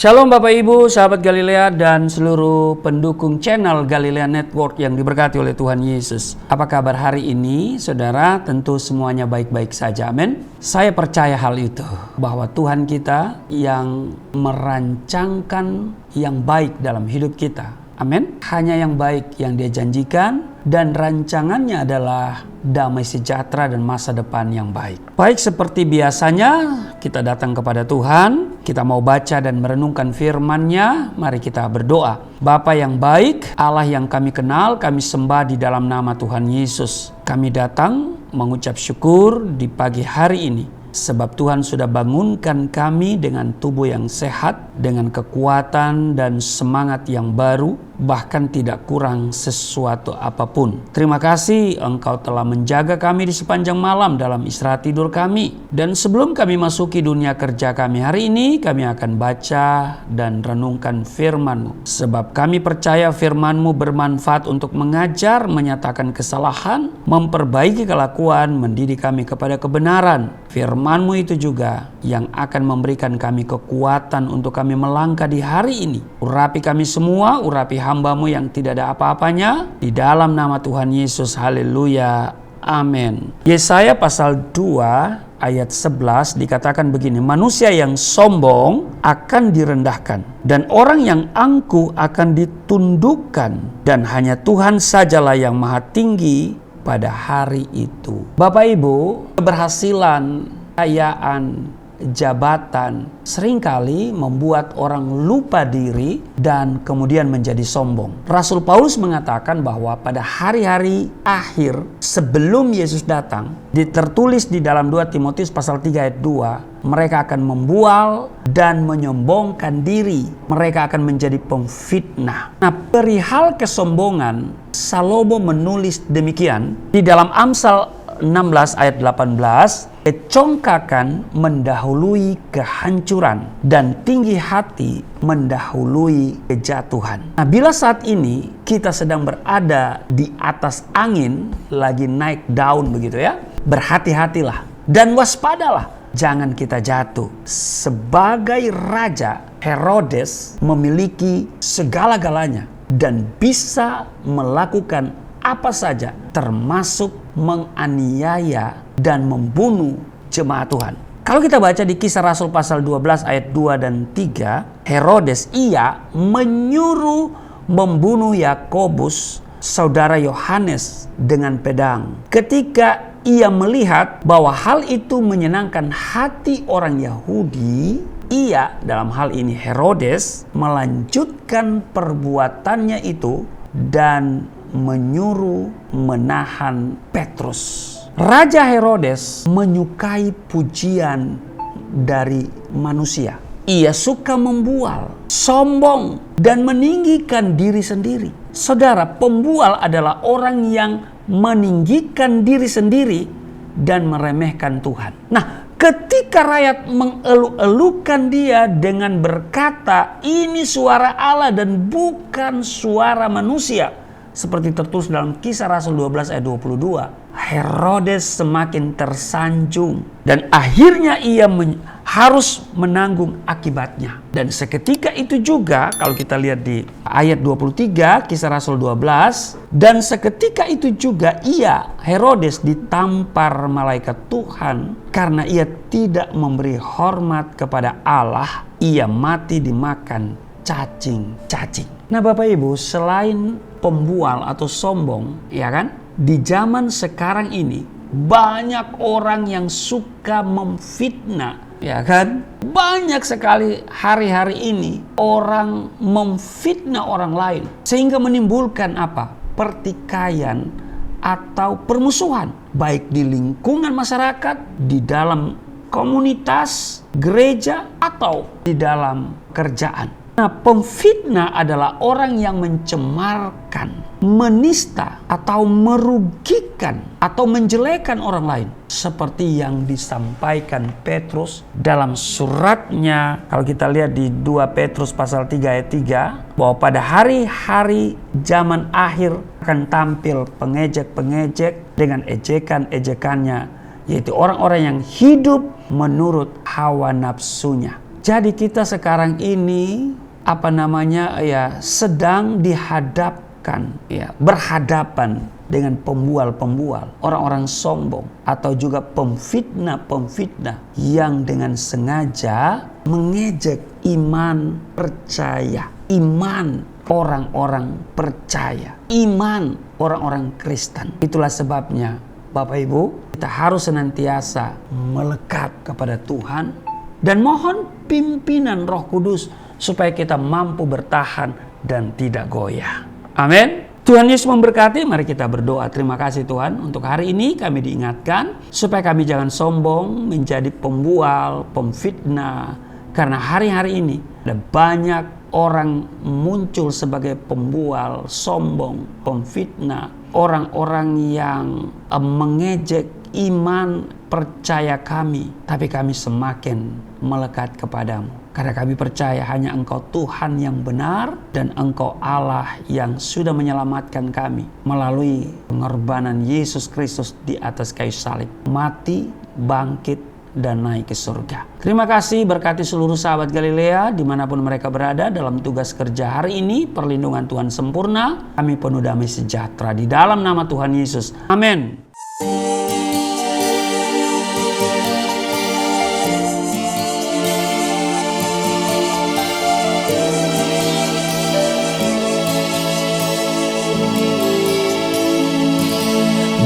Shalom Bapak Ibu, sahabat Galilea dan seluruh pendukung channel Galilea Network yang diberkati oleh Tuhan Yesus. Apa kabar hari ini, saudara? Tentu semuanya baik-baik saja, amin. Saya percaya hal itu, bahwa Tuhan kita yang merancangkan yang baik dalam hidup kita, amin. Hanya yang baik yang Dia janjikan, dan rancangannya adalah damai sejahtera dan masa depan yang baik. Baik, seperti biasanya kita datang kepada Tuhan, kita mau baca dan merenungkan firman-Nya. Mari kita berdoa. Bapa yang baik, Allah yang kami kenal, kami sembah di dalam nama Tuhan Yesus. Kami datang mengucap syukur di pagi hari ini, sebab Tuhan sudah bangunkan kami dengan tubuh yang sehat, dengan kekuatan dan semangat yang baru, bahkan tidak kurang sesuatu apapun. Terima kasih Engkau telah menjaga kami di sepanjang malam dalam istirahat tidur kami. Dan sebelum kami masuki dunia kerja kami hari ini, kami akan baca dan renungkan firman-Mu. Sebab kami percaya firman-Mu bermanfaat untuk mengajar, menyatakan kesalahan, memperbaiki kelakuan, mendidik kami kepada kebenaran. Firman-Mu itu juga yang akan memberikan kami kekuatan untuk kami melangkah di hari ini. Urapi kami semua, urapi hamba-Mu yang tidak ada apa-apanya. Di dalam nama Tuhan Yesus, haleluya, amin. Yesaya pasal 2 ayat 11 dikatakan begini, manusia yang sombong akan direndahkan, dan orang yang angkuh akan ditundukkan, dan hanya Tuhan sajalah yang maha tinggi pada hari itu. Bapak Ibu, keberhasilan, kekayaan, jabatan seringkali membuat orang lupa diri dan kemudian menjadi sombong. Rasul Paulus mengatakan bahwa pada hari-hari akhir sebelum Yesus datang, tertulis di dalam 2 Timotius pasal 3 ayat 2, mereka akan membual dan menyombongkan diri. Mereka akan menjadi pemfitnah. Nah, perihal kesombongan, Salomo menulis demikian di dalam Amsal 16 ayat 18, kecongkakan mendahului kehancuran dan tinggi hati mendahului kejatuhan. Nah, bila saat ini kita sedang berada di atas angin, lagi naik daun begitu ya, berhati-hatilah dan waspadalah, jangan kita jatuh. Sebagai raja, Herodes memiliki segala-galanya dan bisa melakukan apa saja, termasuk menganiaya dan membunuh jemaat Tuhan. Kalau kita baca di Kisah Rasul pasal 12 ayat 2 dan 3, Herodes menyuruh membunuh Yakobus, saudara Yohanes, dengan pedang. Ketika ia melihat bahwa hal itu menyenangkan hati orang Yahudi, dalam hal ini Herodes, melanjutkan perbuatannya itu dan menyuruh menahan Petrus. Raja Herodes menyukai pujian dari manusia. Ia suka membual, sombong, dan meninggikan diri sendiri. Saudara, pembual adalah orang yang meninggikan diri sendiri dan meremehkan Tuhan. Nah, ketika rakyat mengeluh-elukan dia dengan berkata, ini suara Allah dan bukan suara manusia, seperti tertulis dalam Kisah Rasul 12 ayat 22, Herodes semakin tersanjung dan akhirnya ia harus menanggung akibatnya. Dan seketika itu juga, kalau kita lihat di ayat 23 Kisah Rasul 12, dan seketika itu juga Herodes ditampar malaikat Tuhan karena ia tidak memberi hormat kepada Allah. Ia mati dimakan cacing-cacing. Nah, Bapak Ibu, selain pembual atau sombong, ya kan? Di zaman sekarang ini banyak orang yang suka memfitnah, ya kan? Banyak sekali hari-hari ini orang memfitnah orang lain sehingga menimbulkan apa? Pertikaian atau permusuhan, baik di lingkungan masyarakat, di dalam komunitas, gereja, atau di dalam kerjaan. Nah, pemfitnah adalah orang yang mencemarkan, menista, atau merugikan, atau menjelekan orang lain. Seperti yang disampaikan Petrus dalam suratnya, kalau kita lihat di 2 Petrus pasal 3 ayat 3, bahwa pada hari-hari zaman akhir akan tampil pengejek-pengejek dengan ejekan-ejekannya, yaitu orang-orang yang hidup menurut hawa nafsunya. Jadi kita sekarang ini sedang dihadapkan, berhadapan dengan pembual-pembual, orang-orang sombong, atau juga pemfitnah-pemfitnah yang dengan sengaja mengejek iman percaya, iman orang-orang percaya, iman orang-orang Kristen. Itulah sebabnya Bapak Ibu, kita harus senantiasa melekat kepada Tuhan dan mohon pimpinan Roh Kudus supaya kita mampu bertahan dan tidak goyah. Amin. Tuhan Yesus memberkati. Mari kita berdoa. Terima kasih Tuhan, untuk hari ini kami diingatkan supaya kami jangan sombong menjadi pembual, pemfitnah. Karena hari-hari ini ada banyak orang muncul sebagai pembual, sombong, pemfitnah, orang-orang yang mengejek iman percaya kami, tapi kami semakin melekat kepadamu. Karena kami percaya hanya Engkau Tuhan yang benar dan Engkau Allah yang sudah menyelamatkan kami melalui pengorbanan Yesus Kristus di atas kayu salib, mati, bangkit, dan naik ke surga. Terima kasih, berkati seluruh sahabat Galilea dimanapun mereka berada dalam tugas kerja hari ini. Perlindungan Tuhan sempurna, kami penuh damai sejahtera di dalam nama Tuhan Yesus. Amin.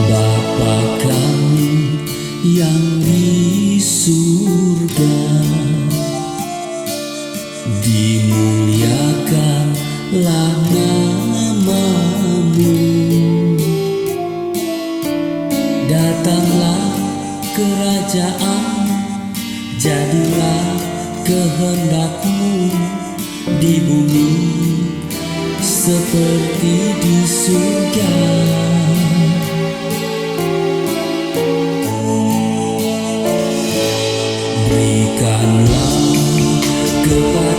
Bapa kami yang di surga, dimuliakanlah nama-Mu. Datanglah kerajaan, jadilah kehendak-Mu di bumi seperti di surga. Berikanlah kepada